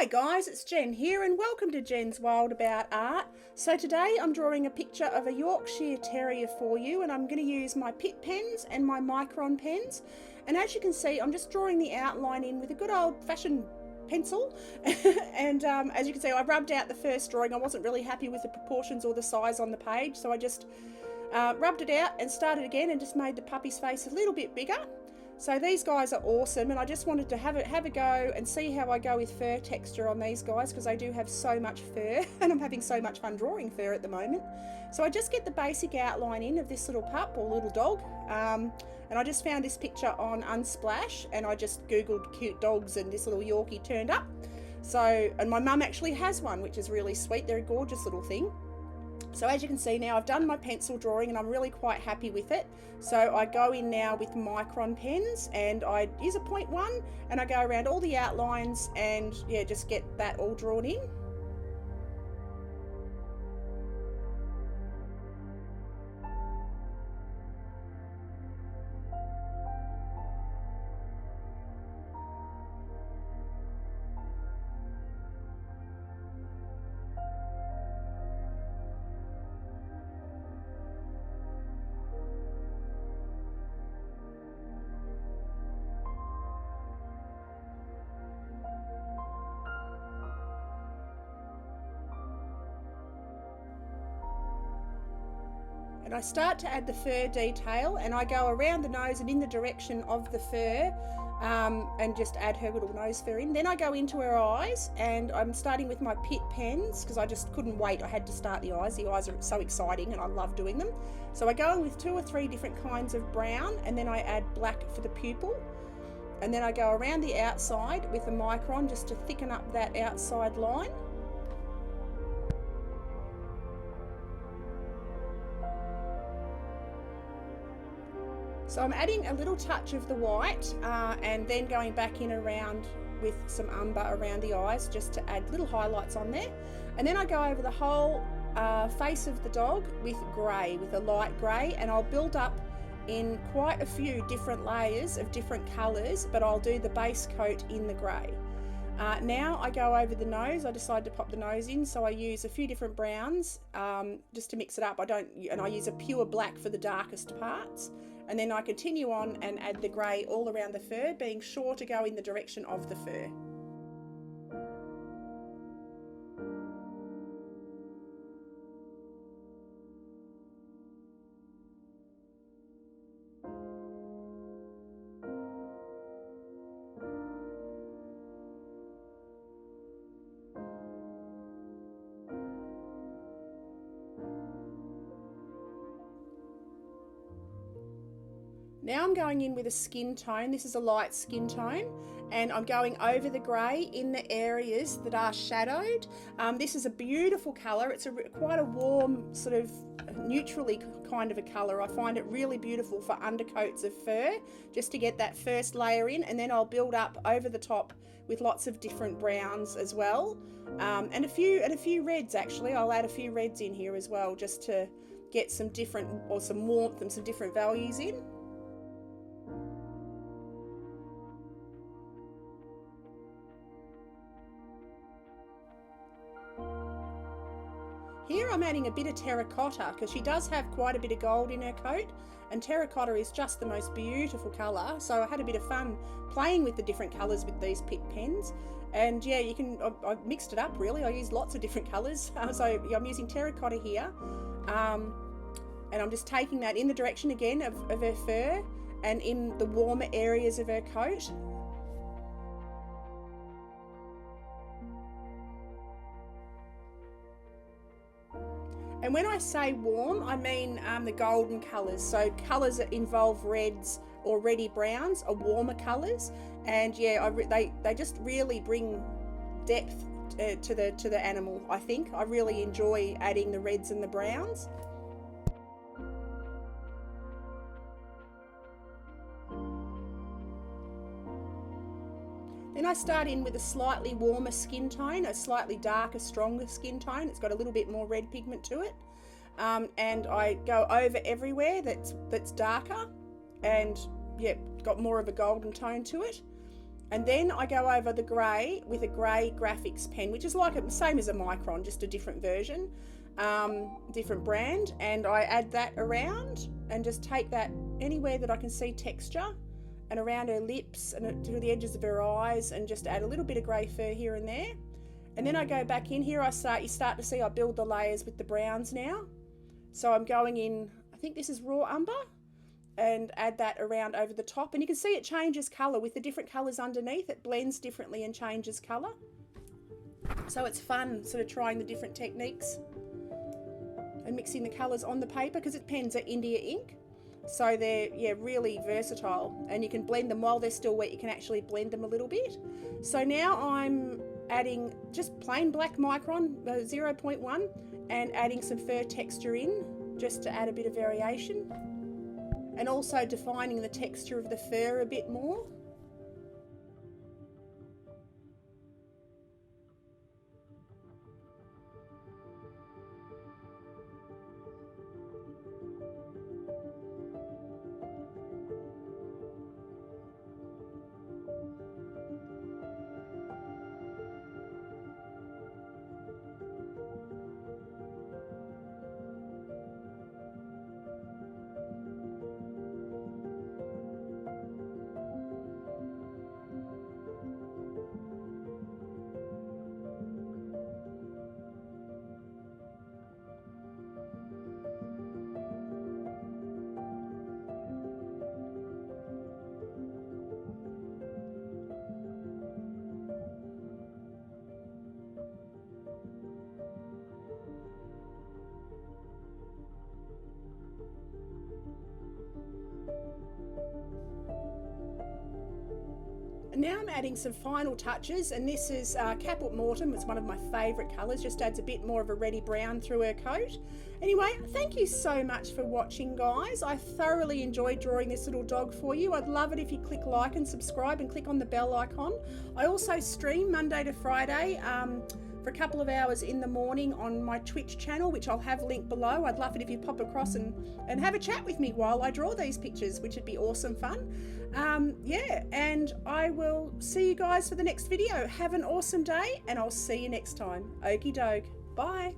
Hi guys, it's Jen here and welcome to Jen's Wild About Art. So today I'm drawing a picture of a Yorkshire Terrier for you, and I'm going to use my Pitt pens and my micron pens. And as you can see, I'm just drawing the outline in with a good old fashioned pencil. And as you can see, I rubbed out the first drawing. I wasn't really happy with the proportions or the size on the page, so I just rubbed it out and started again and just made the puppy's face a little bit bigger. So these guys are awesome, and I just wanted to have a go and see how I go with fur texture on these guys, because they do have so much fur and I'm having so much fun drawing fur at the moment. So I just get the basic outline in of this little pup or little dog, and I just found this picture on Unsplash, and I just googled cute dogs and this little Yorkie turned up. So, and my mum actually has one, which is really sweet. They're a gorgeous little thing. So as you can see now, I've done my pencil drawing and I'm really quite happy with it. So I go in now with micron pens and I use a 0.1 and I go around all the outlines and yeah, just get that all drawn in. And I start to add the fur detail and I go around the nose and in the direction of the fur and just add her little nose fur in. Then I go into her eyes and I'm starting with my Pitt pens because I just couldn't wait. I had to start the eyes. The eyes are so exciting and I love doing them. So I go in with 2 or 3 different kinds of brown and then I add black for the pupil. And then I go around the outside with a micron just to thicken up that outside line. So I'm adding a little touch of the white and then going back in around with some umber around the eyes just to add little highlights on there. And then I go over the whole face of the dog with grey, with a light grey, and I'll build up in quite a few different layers of different colours, but I'll do the base coat in the grey. Now I go over the nose. I decide to pop the nose in, so I use a few different browns just to mix it up. I use a pure black for the darkest parts. And then I continue on and add the grey all around the fur, being sure to go in the direction of the fur. Now I'm going in with a skin tone. This is a light skin tone, and I'm going over the grey in the areas that are shadowed. This is a beautiful colour. It's quite a warm, sort of neutrally kind of a colour. I find it really beautiful for undercoats of fur, just to get that first layer in, and then I'll build up over the top with lots of different browns as well, and a few reds actually. I'll add a few reds in here as well, just to get some different, or some warmth and some different values in. Here I'm adding a bit of terracotta because she does have quite a bit of gold in her coat, and terracotta is just the most beautiful colour. So I had a bit of fun playing with the different colours with these Pitt pens. And yeah, I've mixed it up really. I used lots of different colours. So I'm using terracotta here. And I'm just taking that in the direction again of her fur and in the warmer areas of her coat. And when I say warm, I mean the golden colours. So colours that involve reds or reddy browns are warmer colours. And yeah, they just really bring depth to the animal, I think. I really enjoy adding the reds and the browns. Then I start in with a slightly warmer skin tone, a slightly darker, stronger skin tone. It's got a little bit more red pigment to it. And I go over everywhere that's darker and yeah, got more of a golden tone to it. And then I go over the grey with a grey graphics pen, which is like the same as a micron, just a different version, different brand. And I add that around and just take that anywhere that I can see texture, and around her lips and to the edges of her eyes, and just add a little bit of grey fur here and there. And then I go back in here, you start to see I build the layers with the browns now. So I'm going in, I think this is raw umber, and add that around over the top. And you can see it changes colour with the different colours underneath. It blends differently and changes colour. So it's fun sort of trying the different techniques and mixing the colours on the paper, because pens are India ink. So they're really versatile, and you can blend them while they're still wet. You can actually blend them a little bit. So now I'm adding just plain black micron 0.1 and adding some fur texture in, just to add a bit of variation, and also defining the texture of the fur a bit more. And now I'm adding some final touches, and this is Caput Mortem. It's one of my favourite colours, just adds a bit more of a reddy brown through her coat. Anyway, thank you so much for watching, guys. I thoroughly enjoyed drawing this little dog for you. I'd love it if you click like and subscribe and click on the bell icon. I also stream Monday to Friday for a couple of hours in the morning on my Twitch channel, which I'll have linked below. I'd love it if you pop across and have a chat with me while I draw these pictures, which would be awesome fun. Yeah, and I will see you guys for the next video. Have an awesome day, and I'll see you next time. Okie doke. Bye.